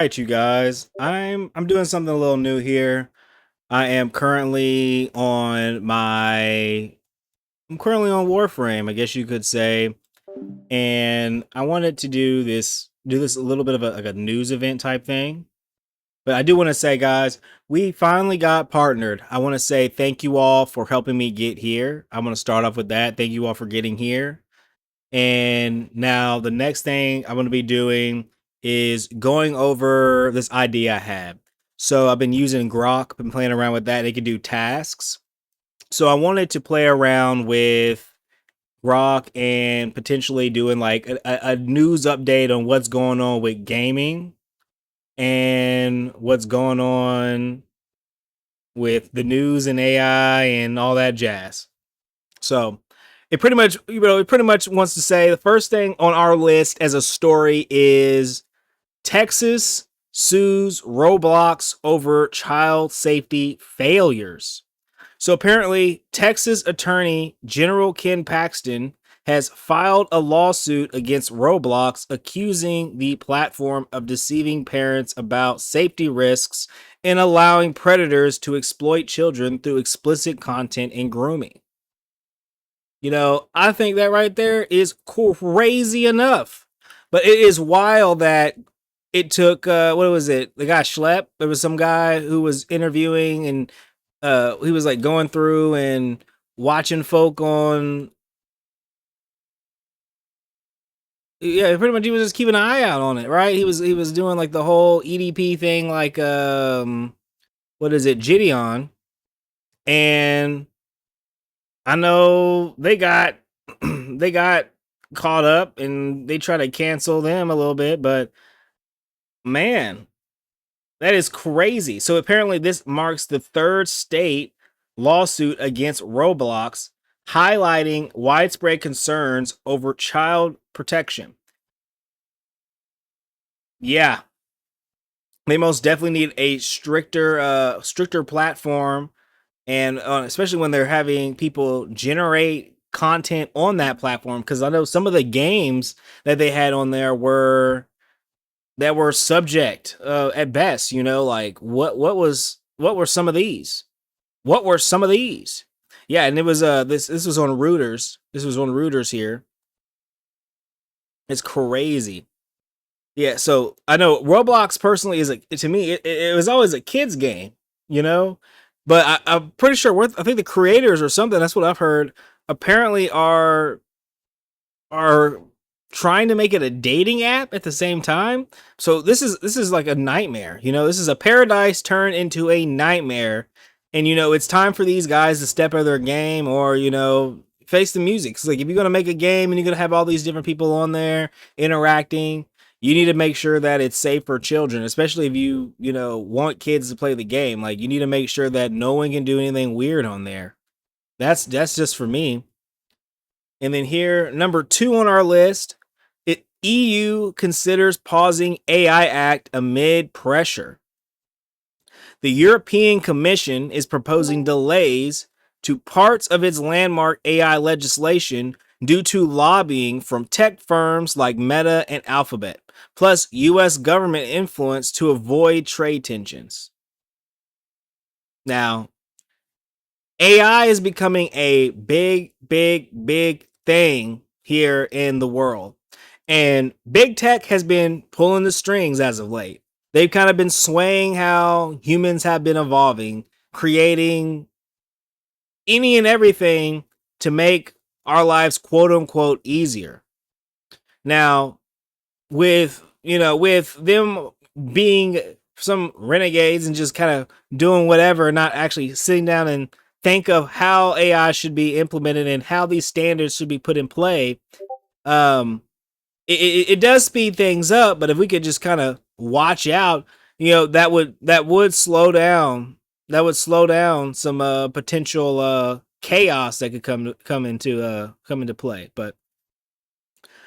Right, you guys. I'm doing something a little new here. I am currently on my I'm currently on Warframe, I guess you could say, and I wanted to do this a little bit of a news event type thing. But I do want to say, guys, we finally got partnered. I want to say thank you all for helping me get here. I'm going to start off with that. Thank you all for getting here. And now the next thing I'm going to be doing is going over this idea I had. So I've been using Grok, been playing around with that. It can do tasks. So I wanted to play around with Grok and potentially doing like a news update on what's going on with gaming and what's going on with the news and AI and all that jazz. So it pretty much wants to say the first thing on our list as a story is Texas sues Roblox over child safety failures. So apparently, Texas Attorney General Ken Paxton has filed a lawsuit against Roblox accusing the platform of deceiving parents about safety risks and allowing predators to exploit children through explicit content and grooming. I think that right there is crazy enough. But it is wild that it took what was it? The guy Schlepp. There was some guy who was interviewing and he was like going through and watching folk on yeah, pretty much he was just keeping an eye out on it, right? He was doing like the whole EDP thing like what is it, Gideon. And I know they got they got caught up and they try to cancel them a little bit, but man, that is crazy. So apparently this marks the third state lawsuit against Roblox, highlighting widespread concerns over child protection. Yeah, they most definitely need a stricter platform, and especially when they're having people generate content on that platform, because I know some of the games that they had on there were subject at best. Like what were some of these? What were some of these? Yeah, and it was this was on Reuters. This was on Reuters here. It's crazy. Yeah, so I know Roblox personally is to me it was always a kids game, you know, but I'm pretty sure I think the creators or something. That's what I've heard. Apparently are trying to make it a dating app at the same time. So this is like a nightmare. This is a paradise turned into a nightmare. And it's time for these guys to step up their game or face the music. It's like if you're gonna make a game and you're gonna have all these different people on there interacting, you need to make sure that it's safe for children, especially if you want kids to play the game. Like you need to make sure that no one can do anything weird on there. That's just for me. And then here, number 2 on our list, EU considers pausing AI Act amid pressure. The European Commission is proposing delays to parts of its landmark AI legislation due to lobbying from tech firms like Meta and Alphabet, plus US government influence to avoid trade tensions. Now, AI is becoming a big, big, big thing here in the world. And big tech has been pulling the strings as of late. They've kind of been swaying how humans have been evolving, creating any and everything to make our lives quote unquote easier. Now, with them being some renegades and just kind of doing whatever, not actually sitting down and think of how AI should be implemented and how these standards should be put in play. Um, it does speed things up, but if we could just kind of watch out, that would slow down some potential chaos that could come into play. But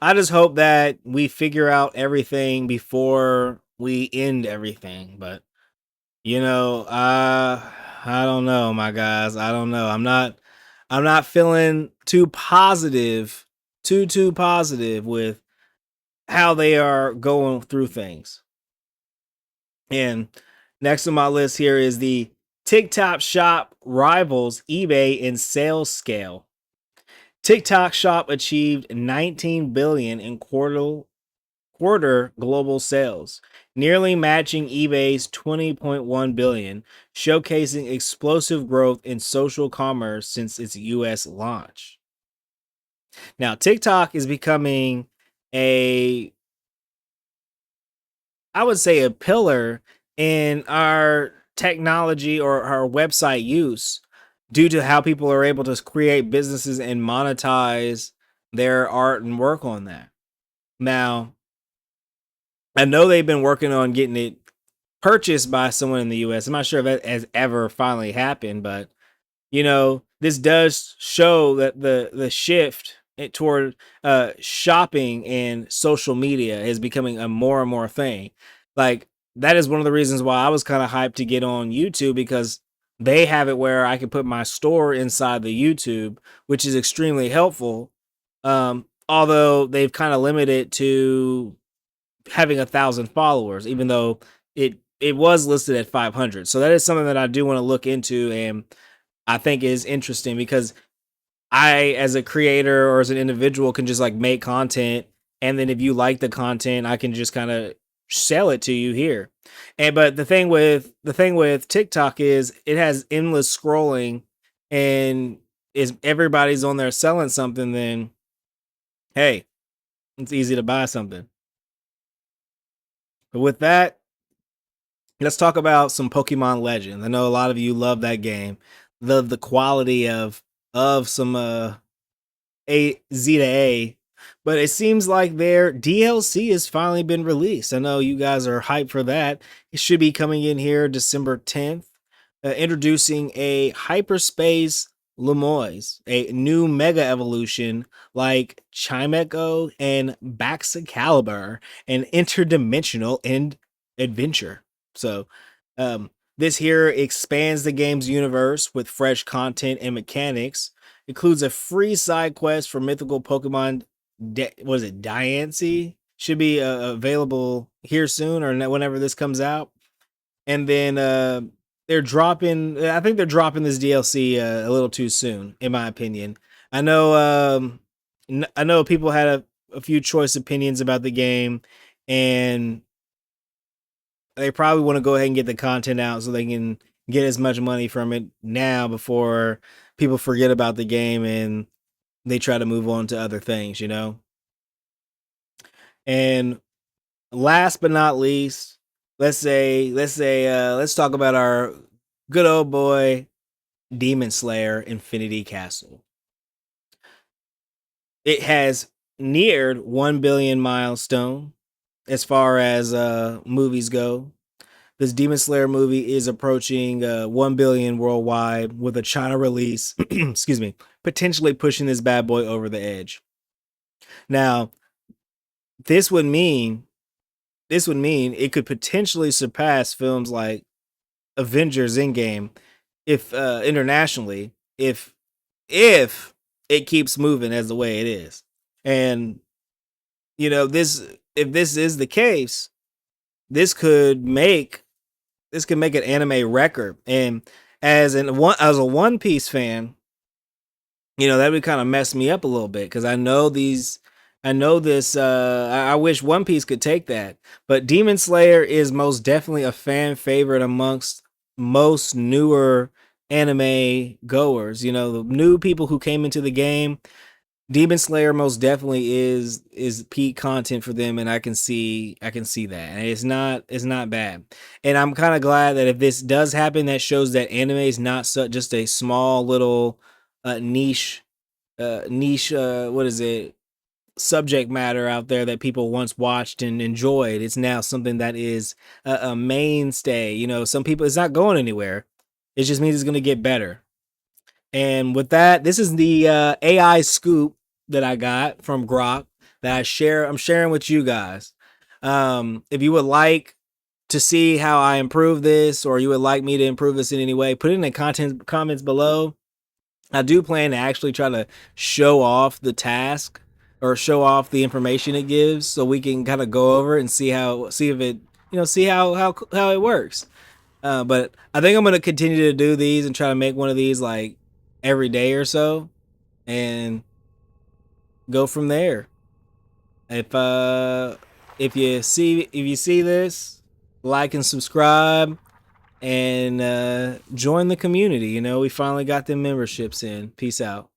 I just hope that we figure out everything before we end everything. But I don't know, my guys. I don't know. I'm not feeling too positive, too positive with how they are going through things. And next on my list here is the TikTok shop rivals eBay in sales scale. TikTok shop achieved 19 billion in quarter global sales, nearly matching eBay's 20.1 billion, showcasing explosive growth in social commerce since its US launch. Now, TikTok is becoming a, I would say, a pillar in our technology or our website use due to how people are able to create businesses and monetize their art and work on that. Now, I know they've been working on getting it purchased by someone in the US. I'm not sure if that has ever finally happened, but this does show that the shift toward shopping and social media is becoming a more and more thing. Like, that is one of the reasons why I was kind of hyped to get on YouTube, because they have it where I can put my store inside the YouTube, which is extremely helpful. Although they've kind of limited to having 1,000 followers, even though it was listed at 500. So that is something that I do want to look into, and I think is interesting, because I, as a creator or as an individual, can just like make content, and then if you like the content, I can just kind of sell it to you here. And but the thing with TikTok is it has endless scrolling, and is everybody's on there selling something, then hey, it's easy to buy something. But with that, let's talk about some Pokemon Legends. I know a lot of you love that game. Love the quality of some A Z to A, but it seems like their DLC has finally been released. I know you guys are hyped for that. It should be coming in here December 10th, introducing a hyperspace Lemoise, a new mega evolution like Chimecho and Baxicalibur, an interdimensional and adventure. So, um, this here expands the game's universe with fresh content and mechanics. Includes a free side quest for mythical Pokemon. Was it Diancie? Should be available here soon, or whenever this comes out. And then they're dropping. I think they're dropping this DLC a little too soon, in my opinion. I know. I know people had a few choice opinions about the game, and they probably want to go ahead and get the content out so they can get as much money from it now before people forget about the game and they try to move on to other things. And last but not least, let's talk about our good old boy Demon Slayer Infinity Castle. It has neared 1 billion milestone as far as movies go. This Demon Slayer movie is approaching 1 billion worldwide with a China release, excuse me, potentially pushing this bad boy over the edge. Now, this would mean it could potentially surpass films like Avengers Endgame, if internationally, if it keeps moving as the way it is. And this if this is the case, this could make an anime record. And as a One Piece fan, that would kind of mess me up a little bit, because I know this I wish One Piece could take that. But Demon Slayer is most definitely a fan favorite amongst most newer anime goers. The new people who came into the game, Demon Slayer most definitely is peak content for them, and I can see that. And it's not bad. And I'm kind of glad that if this does happen, that shows that anime is not just a small little niche what is it, subject matter out there that people once watched and enjoyed. It's now something that is a mainstay. Some people, it's not going anywhere. It just means it's going to get better. And with that, this is the AI scoop that I got from Grok that I'm sharing with you guys. If you would like to see how I improve this, or you would like me to improve this in any way, put it in the comments below. I do plan to actually try to show off the task, or show off the information it gives, so we can kind of go over it and see if it see how it works. But I think I'm gonna continue to do these and try to make one of these like every day or so, and go from there. If uh if you see this, like and subscribe, and join the community. We finally got them memberships in. Peace out.